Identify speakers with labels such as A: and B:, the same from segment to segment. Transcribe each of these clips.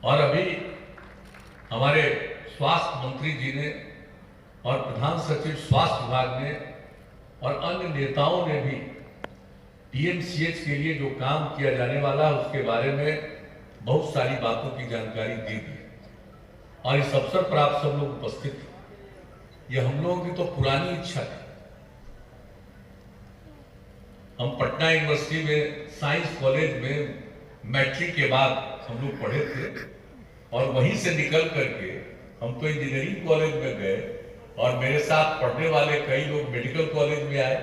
A: और अभी हमारे स्वास्थ्य मंत्री जी ने और प्रधान सचिव स्वास्थ्य विभाग ने और अन्य नेताओं ने भी पीएमसीएच के लिए जो काम किया जाने वाला है उसके बारे में बहुत सारी बातों की जानकारी दी थी। और इस अवसर पर आप सब लोग उपस्थित थे। ये हम लोगों की तो पुरानी इच्छा थी। हम पटना यूनिवर्सिटी में साइंस कॉलेज में मैट्रिक के बाद हम लोग पढ़े थे और वहीं से निकल करके हम तो इंजीनियरिंग कॉलेज में गए और मेरे साथ पढ़ने वाले कई लोग मेडिकल कॉलेज में आए।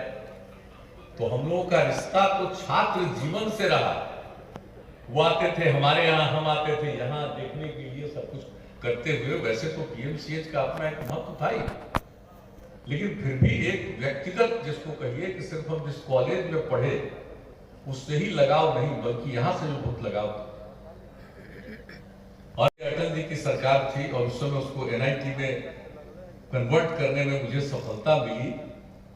A: तो हम लोगों का रिश्ता तो छात्र जीवन से रहा। वो आते थे हमारे यहाँ, हम आते थे यहाँ देखने के लिए, सब कुछ करते हुए। वैसे तो पीएमसीएच का अपना एक महत्व था ही, लेकिन फिर भी एक व्यक्तिगत जिसको कहिए कि सिर्फ हम जिस कॉलेज में पढ़े उससे ही लगाव नहीं, बल्कि यहाँ से भी बहुत लगाव था। और अटल जी की सरकार थी और उस समय उसको एनआईटी में कन्वर्ट करने में मुझे सफलता मिली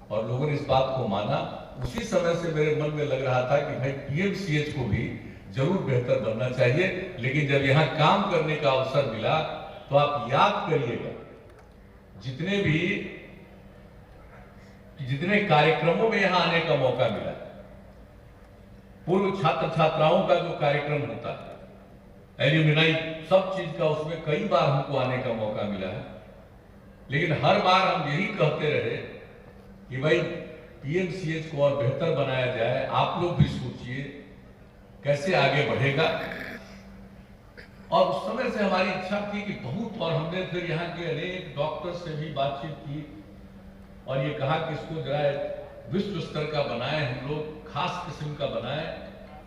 A: और लोगों ने इस बात को माना। उसी समय से मेरे मन में लग रहा था कि भाई पीएमसीएच को भी जरूर बेहतर बनना चाहिए। लेकिन जब यहाँ काम करने का अवसर मिला तो आप याद करिएगा, जितने कार्यक्रमों में यहाँ आने का मौका मिला, पूर्व छात्र छात्राओं का जो कार्यक्रम होता है, एल्यूमिनाई, सब चीज का, उसमें कई बार हमको आने का मौका मिला है। लेकिन हर बार हम यही कहते रहे कि भाई पीएमसीएच को और बेहतर बनाया जाए। आप लोग भी सोचिए कैसे आगे बढ़ेगा। और उस समय से हमारी इच्छा थी कि बहुत, और हमने फिर यहाँ के अनेक डॉक्टर से भी बातचीत की और ये कहा कि इसको जरा विश्व स्तर का बनाए, हम लोग खास किस्म का बनाए।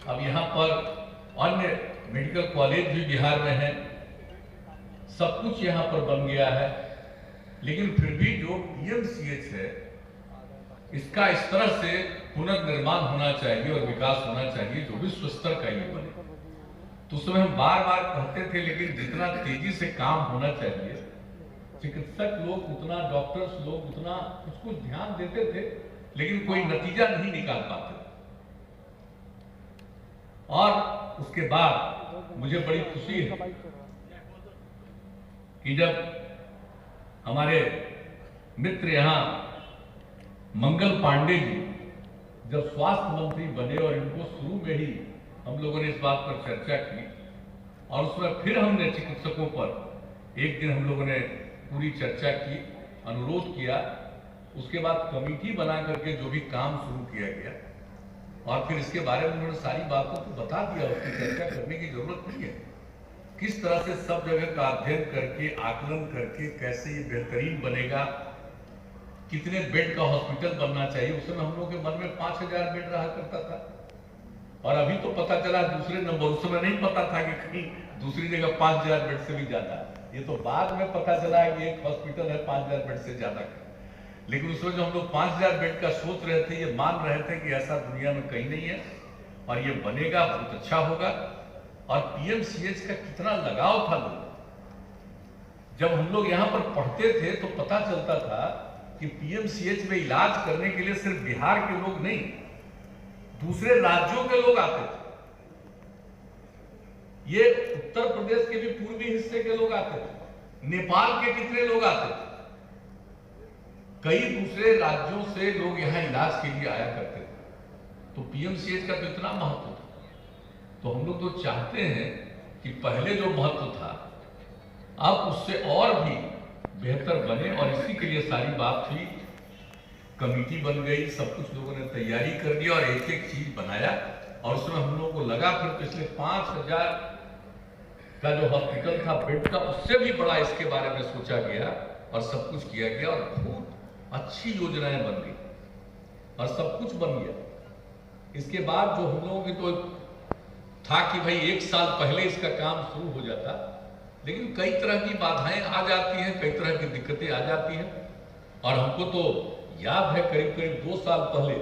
A: अब यहाँ पर अन्य मेडिकल कॉलेज भी बिहार में है, सब कुछ यहाँ पर बन गया है, लेकिन फिर भी जो पीएमसीएच है इसका इस तरह से पुनर्निर्माण होना चाहिए और विकास होना चाहिए जो विश्व स्तर का ये बने। तो उस समय हम बार बार कहते थे, लेकिन जितना तेजी से काम होना चाहिए, चिकित्सक लोग उतना, डॉक्टर्स लोग उतना उसको ध्यान देते थे, लेकिन कोई नतीजा नहीं निकाल पाते। और उसके बाद मुझे बड़ी खुशी है कि जब हमारे मित्र यहाँ मंगल पांडे जी जब स्वास्थ्य मंत्री बने और इनको शुरू में ही हम लोगों ने इस बात पर चर्चा की और उसमें फिर हमने चिकित्सकों पर एक दिन हम लोगों ने पूरी चर्चा की, अनुरोध किया। उसके बाद कमेटी बना करके जो भी काम शुरू किया गया और फिर इसके बारे में उन्होंने सारी बातों को बता दिया। उसकी चर्चा करने की जरूरत नहीं है। किस तरह से सब जगह का अध्ययन करके, आकलन करके कैसे ये बेहतरीन बनेगा, कितने बेड का हॉस्पिटल बनना चाहिए। उस समय हम लोग के मन में 5000 बेड रहा करता था और अभी तो पता चला दूसरे नंबर। उस समय नहीं पता था कि कहीं दूसरी जगह 5000 बेड से भी ज्यादा। ये तो बाद में पता चला कि एक हॉस्पिटल है 5000 बेड से ज्यादा का। लेकिन उस समय जो हम लोग 5000 बेड का सोच रहे थे, ये मान रहे थे कि ऐसा दुनिया में कहीं नहीं है और ये बनेगा, बहुत अच्छा होगा। और पीएमसीएच का कितना लगाव था लोग। जब हम लोग यहाँ पर पढ़ते थे तो पता चलता था कि पीएमसीएच में इलाज करने के लिए सिर्फ बिहार के लोग नहीं, दूसरे राज्यों के लोग आते थे। ये उत्तर प्रदेश के भी पूर्वी हिस्से के लोग आते थे, नेपाल के कितने लोग आते थे, कई दूसरे राज्यों से लोग यहाँ इलाज के लिए आया करते थे। तो पीएमसीएच का तो इतना महत्व था। तो हम लोग तो चाहते हैं कि पहले जो महत्व था अब उससे और भी बेहतर बने और इसी के लिए सारी बात हुई। कमेटी बन गई, सब कुछ लोगों ने तैयारी कर दी और एक एक चीज बनाया। और उसमें हम लोगों को लगा फिर पिछले 5000 का जो हॉस्पिटल था बेड का, उससे भी बड़ा इसके बारे में सोचा गया और सब कुछ किया गया और बहुत अच्छी योजनाएं बन गई और सब कुछ बन गया। इसके बाद जो हम लोगों की तो था कि भाई एक साल पहले इसका काम शुरू हो जाता, लेकिन कई तरह की बाधाएं आ जाती हैं, कई तरह की दिक्कतें आ जाती हैं। और हमको तो याद है करीब करीब 2 साल पहले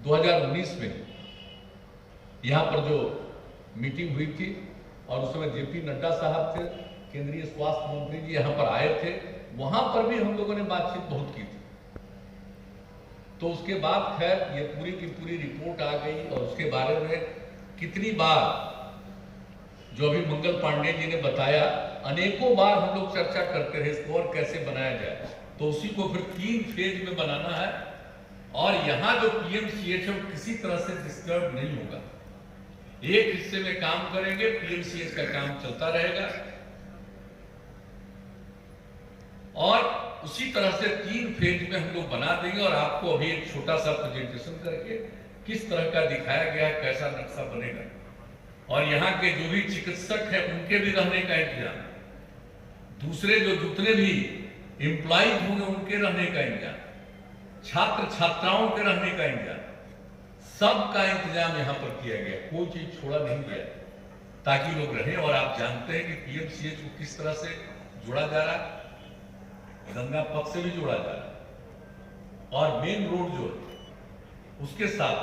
A: 2019 में यहाँ पर जो मीटिंग हुई थी और उस समय जेपी नड्डा साहब थे, केंद्रीय स्वास्थ्य मंत्री जी यहाँ पर आए थे, वहां पर भी हम लोगों ने बातचीत बहुत की थी। तो उसके बाद खैर ये पूरी की पूरी रिपोर्ट आ गई और उसके बारे में कितनी बार जो अभी मंगल पांडे जी ने बताया, अनेकों बार हम लोग चर्चा करते रहे इसको और कैसे बनाया जाए, तो उसी को फिर 3 फेज में बनाना है। और यहाँ जो पीएमसीएच है वो किसी तरह से डिस्टर्ब नहीं होगा। एक हिस्से में काम करेंगे, पीएमसीएच का काम चलता रहेगा, और उसी तरह से 3 फेज में हम लोग बना देंगे। और आपको अभी एक छोटा सा प्रेजेंटेशन करके किस तरह का दिखाया गया है, कैसा नक्शा बनेगा, और यहाँ के जो भी चिकित्सक हैं उनके भी रहने का इंतजाम, दूसरे जो जितने भी एम्प्लॉइज होंगे उनके रहने का इंतजाम, छात्र छात्राओं के रहने का इंतजाम, सबका इंतजाम यहाँ पर किया गया, कोई चीज छोड़ा नहीं गया, ताकि लोग रहें। और आप जानते हैं कि पीएमसीएच को किस तरह से जोड़ा जा रहा है, गंगा पथ से भी जोड़ा जा रहा है, और मेन रोड जो है उसके साथ,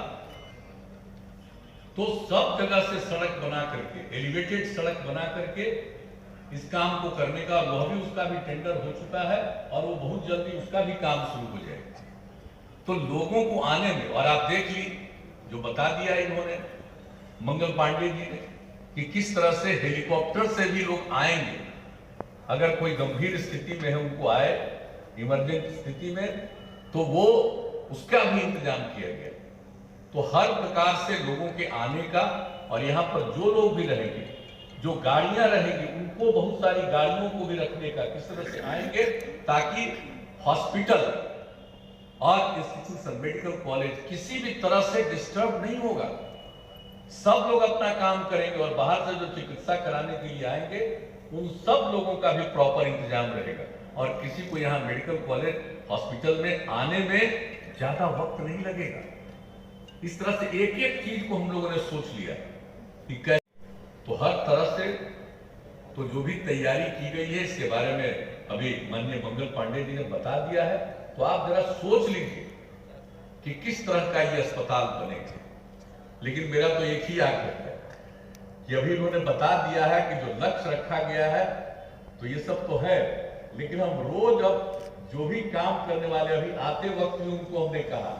A: तो सब जगह से सड़क बना करके, एलिवेटेड सड़क बना करके इस काम को करने का, वह भी उसका भी टेंडर हो चुका है, और वो बहुत जल्दी उसका भी काम शुरू हो जाएगा। तो लोगों को आने में, और आप देख ली जो बता दिया इन्होंने मंगल पांडे जी ने, कि किस तरह से हेलीकॉप्टर से भी लोग आएंगे, अगर कोई गंभीर स्थिति में है उनको आए, इमरजेंसी स्थिति में, तो वो उसका भी इंतजाम किया गया। तो हर प्रकार से लोगों के आने का, और यहाँ पर जो लोग भी रहेंगे, जो गाड़ियां रहेंगी, उनको बहुत सारी गाड़ियों को भी रखने का, किस तरह से आएंगे ताकि हॉस्पिटल और इंस्टीट्यूशन, मेडिकल कॉलेज किसी भी तरह से डिस्टर्ब नहीं होगा। सब लोग अपना काम करेंगे, और बाहर से जो चिकित्सा कराने के लिए आएंगे उन सब लोगों का भी प्रॉपर इंतजाम रहेगा, और किसी को यहाँ मेडिकल कॉलेज हॉस्पिटल में आने में ज्यादा वक्त नहीं लगेगा। इस तरह से एक एक चीज को हम लोगों ने सोच लिया कि कैसे, तो हर तरह से तो जो भी तैयारी की गई है इसके बारे में अभी माननीय मंगल पांडे जी ने बता दिया है। तो आप जरा सोच लीजिए कि किस तरह का ये अस्पताल बनेगा। लेकिन मेरा तो एक ही आग्रह है कि अभी इन्होंने बता दिया है कि जो लक्ष्य रखा गया है, तो ये सब तो है, लेकिन हम रोज अब जो भी काम करने वाले, अभी आते वक्त भी उनको हमने कहा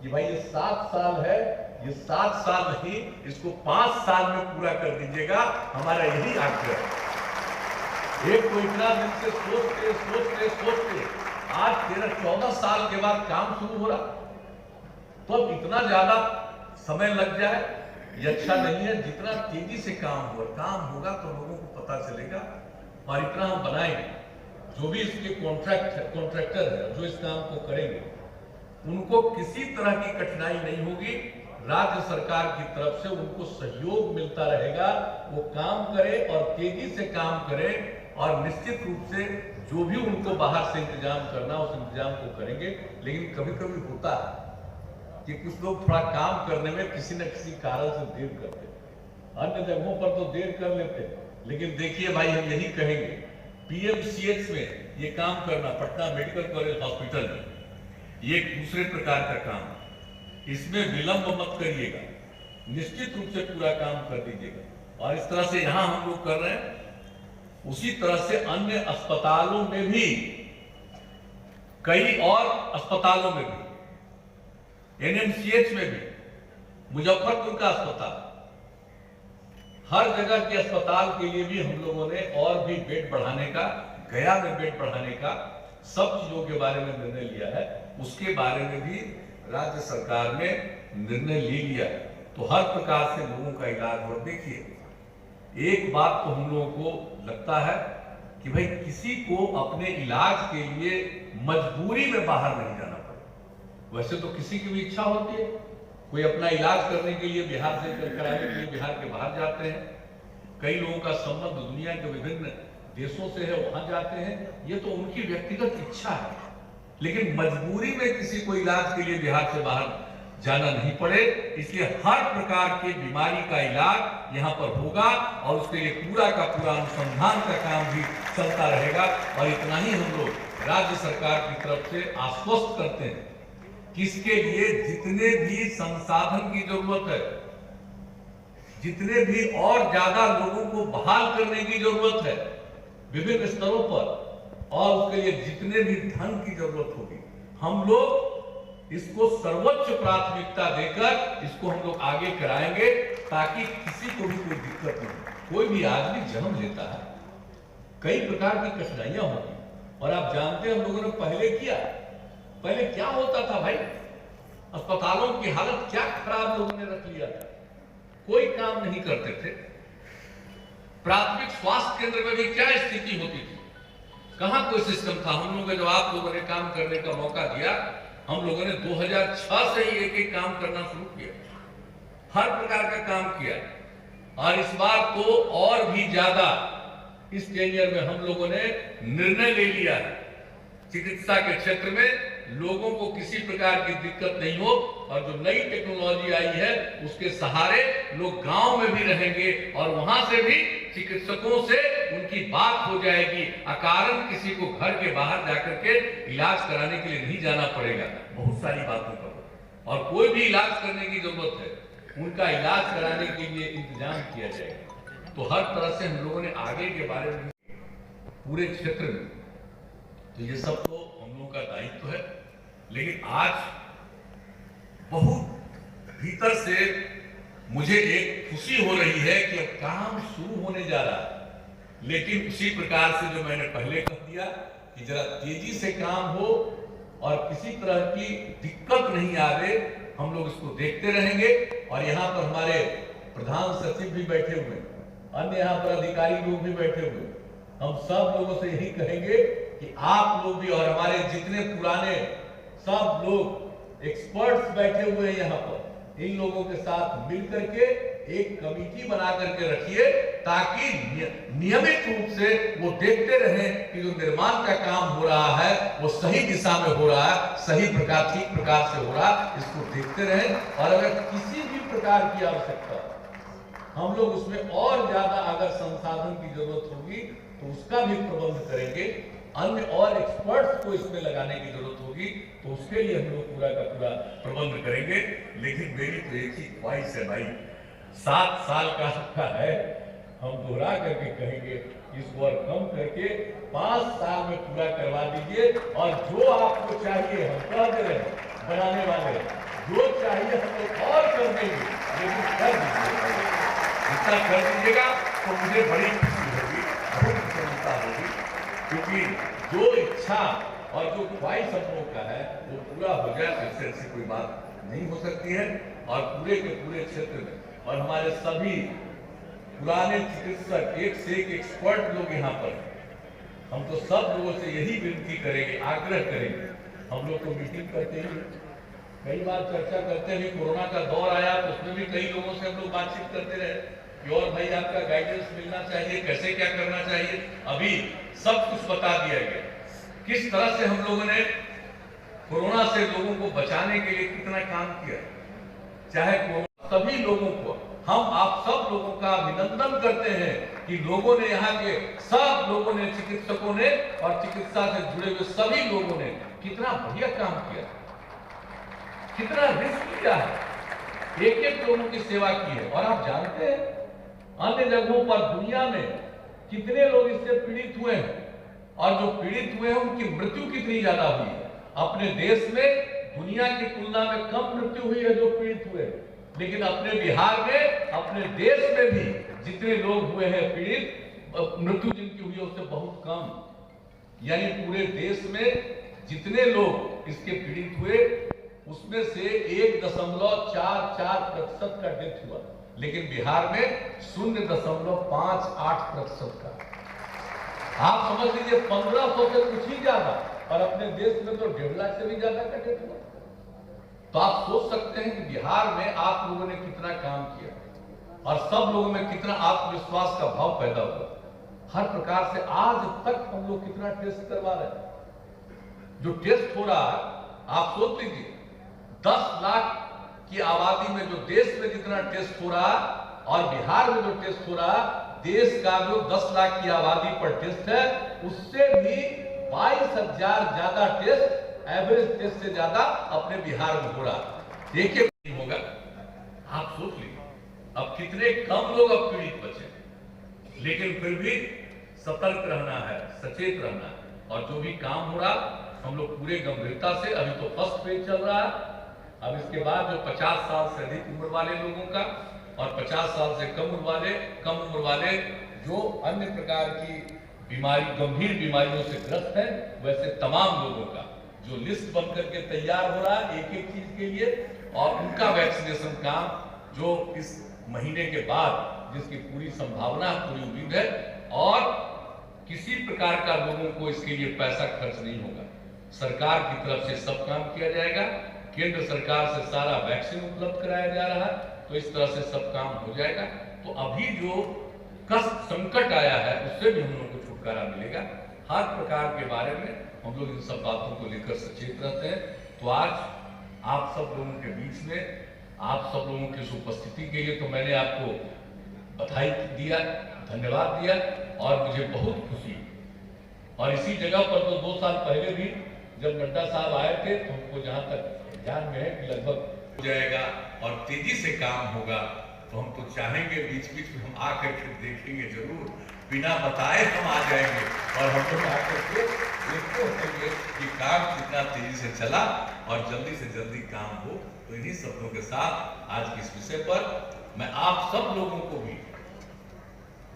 A: कि भाई ये 7 साल है, ये 7 साल नहीं, इसको 5 साल में पूरा कर दीजिएगा, हमारा यही आग्रह है। एक तो इतना दिन से सोचते सोचते सोचते आज 13-14 साल के बाद काम शुरू हो रहा, तो अब इतना ज्यादा समय लग जाए ये अच्छा नहीं है। जितना तेजी से काम होगा तो लोगों को पता चलेगा, और इतना हम बनाएंगे, जो भी इसके कॉन्ट्रैक्टर है जो इस काम को करेंगे, उनको किसी तरह की कठिनाई नहीं होगी। राज्य सरकार की तरफ से उनको सहयोग मिलता रहेगा, वो काम करे और तेजी से काम करे, और निश्चित रूप से जो भी उनको बाहर से इंतजाम करना उस इंतजाम को करेंगे। लेकिन कभी कभी होता है कि कुछ लोग थोड़ा काम करने में किसी न किसी कारण से देर करते हैं, अन्य जगहों पर तो देर कर लेते हैं, लेकिन देखिए भाई हम यही कहेंगे, पीएमसीएच में ये काम करना, पटना मेडिकल कॉलेज हॉस्पिटल में, ये एक दूसरे प्रकार का काम, इसमें विलंब मत करिएगा, निश्चित रूप से पूरा काम कर दीजिएगा। और इस तरह से यहां हम लोग कर रहे हैं, उसी तरह से अन्य अस्पतालों में भी, कई और अस्पतालों में भी, एनएमसीएच में भी, मुजफ्फरपुर का अस्पताल, हर जगह के अस्पताल के लिए भी हम लोगों ने और भी बेड बढ़ाने का, गया में बेड बढ़ाने का, सब चीजों के बारे में निर्णय लिया है। उसके बारे में भी राज्य सरकार ने निर्णय ले लिया है। तो हर प्रकार से लोगों का इलाज। और देखिए एक बात तो हम लोगों को लगता है कि भाई किसी को अपने इलाज के लिए मजबूरी में बाहर नहीं जाना पड़े। वैसे तो किसी की भी इच्छा होती है, कोई अपना इलाज करने के लिए बिहार से कराने के लिए बिहार के बाहर जाते हैं, कई लोगों का संबंध दुनिया के विभिन्न देशों से है, वहां जाते हैं, ये तो उनकी व्यक्तिगत इच्छा है। लेकिन मजबूरी में किसी को इलाज के लिए बिहार से बाहर जाना नहीं पड़े, इसलिए हर प्रकार की बीमारी का इलाज यहाँ पर होगा, और उसके लिए पूरा का पूरा अनुसंधान का काम भी चलता रहेगा। और इतना ही हम लोग राज्य सरकार की तरफ से आश्वस्त करते हैं कि इसके लिए जितने भी संसाधन की जरूरत है, जितने भी और ज्यादा लोगों को बहाल करने की जरूरत है विभिन्न स्तरों पर, और उसके लिए जितने भी धन की जरूरत होगी, हम लोग इसको सर्वोच्च प्राथमिकता देकर इसको हम लोग आगे कराएंगे, ताकि किसी को भी कोई दिक्कत नहीं। कोई भी आदमी जन्म लेता है, कई प्रकार की कठिनाइयां होती हैं, और आप जानते हैं हम लोगों ने पहले क्या होता था भाई, अस्पतालों की हालत क्या खराब लोगों ने रख लिया था, कोई काम नहीं करते थे। प्राथमिक स्वास्थ्य केंद्र में भी क्या स्थिति होती थी, कहां कोई सिस्टम था। हम लोगों ने जब आप लोगों ने काम करने का मौका दिया, हम लोगों ने 2006 से ही एक काम करना शुरू किया, हर प्रकार का काम किया, और इस बार तो और भी ज्यादा इस टेनियर में हम लोगों ने निर्णय ले लिया है, चिकित्सा के क्षेत्र में लोगों को किसी प्रकार की दिक्कत नहीं हो, और जो नई टेक्नोलॉजी आई है उसके सहारे लोग गांव में भी रहेंगे, और वहां से भी चिकित्सकों से उनकी बात हो जाएगी, अकारण किसी को घर के बाहर जाकर के इलाज कराने के लिए नहीं जाना पड़ेगा। बहुत सारी बातों पर, और कोई भी इलाज करने की जरूरत है, उनका इलाज कराने के लिए इंतजाम किया जाएगा। तो हर तरह से हम लोगों ने आगे के बारे में पूरे क्षेत्र में, तो ये सब तो हम लोगों का दायित्व है। लेकिन आज बहुत भीतर से मुझे एक खुशी हो रही है कि अब काम शुरू होने जा रहा है। लेकिन उसी प्रकार से जो मैंने पहले कह दिया कि जरा तेजी से काम हो और किसी तरह की दिक्कत नहीं आवे, हम लोग इसको देखते रहेंगे। और यहाँ पर हमारे प्रधान सचिव भी बैठे हुए, अन्य यहाँ पर अधिकारी लोग भी बैठे हुए, हम सब लोगों से यही कहेंगे कि आप लोग भी और हमारे जितने पुराने सब लोग एक्सपर्ट्स बैठे हुए हैं यहाँ पर, इन लोगों के साथ मिलकर के एक कमेटी बना करके रखिए, ताकि नियमित रूप से वो देखते रहें कि जो निर्माण का काम हो रहा है वो सही दिशा में हो रहा है, सही प्रकार ठीक प्रकार से हो रहा है, इसको देखते रहें। और अगर किसी भी प्रकार की आवश्यकता, हम लोग उसमें और ज्यादा अगर संसाधन की जरूरत होगी तो उसका भी प्रबंध करेंगे, अन्य और एक्सपर्ट्स को इसमें लगाने की जरूरत होगी तो उसके लिए हम लोग पूरा का पूरा प्रबंध करेंगे। लेकिन मेरी तो एक ही ख्वाहिश है भाई, 7 साल का है, हम दोहरा करके कहेंगे इसको और कम करके 5 साल में पूरा करवा दीजिए। और जो आपको चाहिए, हम कह दे रहे हैं बनाने वाले, जो चाहिए हम लोग और कर देंगे, लेकिन कर दीजिएगा। इतना कर दीजिएगा तो मुझे बड़ी खुशी होगी, बहुत प्रसन्नता होगी, क्योंकि जो इच्छा और जो ख्वाहिश हम लोगों का है वो पूरा हो जाए, इससे ऐसी कोई बात नहीं हो सकती है। और पूरे के पूरे क्षेत्र में और हमारे सभी पुराने चिकित्सक, एक से एक एक्सपर्ट लोग यहाँ पर, हम तो सब लोगों से यही विनती करेंगे, आग्रह करेंगे। हम लोग तो मीटिंग करते ही, कई बार चर्चा करते हैं, कोरोना का दौर आया तो उसमें भी कई लोगों से हम लोग बातचीत करते रहे कि और भाई आपका गाइडेंस मिलना चाहिए, कैसे क्या करना चाहिए। अभी सब कुछ बता दिया गया, किस तरह से हम लोगों ने कोरोना से लोगों को बचाने के लिए कितना काम किया। चाहे सभी लोगों को, हम आप सब लोगों का अभिनंदन करते हैं कि लोगों ने, यहाँ के सब लोगों ने, चिकित्सकों ने और चिकित्सा से जुड़े हुए सभी लोगों ने कितना बढ़िया काम किया, कितना रिस्क लिया है, एक एक लोगों की सेवा की है। और आप जानते हैं अन्य जगहों पर दुनिया में कितने लोग इससे पीड़ित हुए हैं, और जो पीड़ित हुए हैं उनकी मृत्यु कितनी ज्यादा हुई है। अपने देश में दुनिया की तुलना में कम मृत्यु हुई है जो पीड़ित हुए, लेकिन अपने बिहार में, अपने देश में भी जितने लोग हुए हैं पीड़ित, मृत्यु जिनकी हुई है उससे बहुत कम। यानी पूरे देश में जितने लोग इसके पीड़ित हुए उसमें से 1.44% का डेथ हुआ, लेकिन बिहार में 0.58% का। आप समझ लीजिए 1500 से कुछ ही ज्यादा, और अपने देश में तो 1.5 लाख से भी ज्यादा का डेथ हुआ। तो आप सोच सकते हैं कि बिहार में आप लोगों ने कितना काम किया और सब लोगों में कितना आत्मविश्वास का भाव पैदा हुआ। हर प्रकार से आज तक हम लोग कितना टेस्ट करवा रहे हैं, जो टेस्ट हो रहा है आप सोच लीजिए, 10 लाख की आबादी में जो देश में जितना टेस्ट हो रहा और बिहार में जो टेस्ट हो रहा, देश का जो 10 लाख की आबादी पर टेस्ट है उससे भी 22,000 ज्यादा टेस्ट, एवरेज टेस्ट से ज्यादा अपने बिहार में हो रहा। देखिए नहीं होगा, आप सोच लीजिए अब कितने कम लोग अब पीड़ित बचे, लेकिन फिर भी सतर्क रहना है, सचेत रहना है, और जो भी काम हो रहा हम लोग पूरे गंभीरता से, अभी तो फर्स्ट फेज चल रहा है, अब इसके बाद जो 50 साल से अधिक उम्र वाले लोगों का और 50 साल से कम उम्र वाले जो अन्य प्रकार की बीमारी, गंभीर बीमारियों से ग्रस्त है, वैसे तमाम लोगों का जो लिस्ट बन करके तैयार हो रहा है एक एक चीज के लिए, और उनका वैक्सीनेशन काम जो इस महीने के बाद, जिसकी पूरी संभावना, पूरी उम्मीद है, और किसी प्रकार का लोगों को इसके लिए पैसा खर्च नहीं होगा। सरकार की तरफ से सब काम किया जाएगा, केंद्र सरकार से सारा वैक्सीन उपलब्ध कराया जा रहा है, तो इस तरह से सब काम हो जाएगा। तो अभी जो कष्ट संकट आया है उससे भी हम लोग को छुटकारा मिलेगा। हर प्रकार के बारे में हम लोग इन सब बातों को लेकर सचेत रहते हैं। तो आज आप सब लोगों के बीच में, आप सब लोगों की इस उपस्थिति के लिए तो मैंने आपको बधाई दिया, धन्यवाद दिया, और मुझे बहुत खुशी। और इसी जगह पर तो 2 साल पहले भी जब नड्डा साहब आए थे, तो हमको जहां तक ध्यान में है कि लगभग हो जाएगा और तेजी से काम होगा, तो हम तो चाहेंगे बीच बीच में हम आकर के देखेंगे जरूर, बिना बताए हम आ जाएंगे और हम लोग आकर के देखते होंगे कि काम कितना तेजी से चला और जल्दी से जल्दी काम हो। तो इन्हीं शब्दों के साथ आज के इस विषय पर मैं आप सब लोगों को भी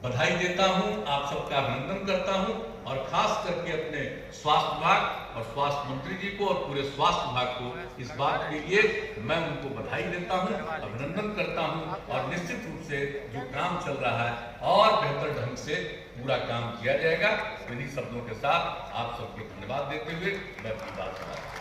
A: बधाई देता हूं, आप सबका अभिनंदन करता हूं, और खास करके अपने स्वास्थ्य विभाग और स्वास्थ्य मंत्री जी को और पूरे स्वास्थ्य विभाग को इस बात के लिए मैं उनको बधाई देता हूं, अभिनंदन करता हूं, और निश्चित रूप से जो काम चल रहा है और बेहतर ढंग से पूरा काम किया जाएगा। इन्हीं शब्दों के साथ आप सबको धन्यवाद देते हुए मैं अपनी बात समाप्त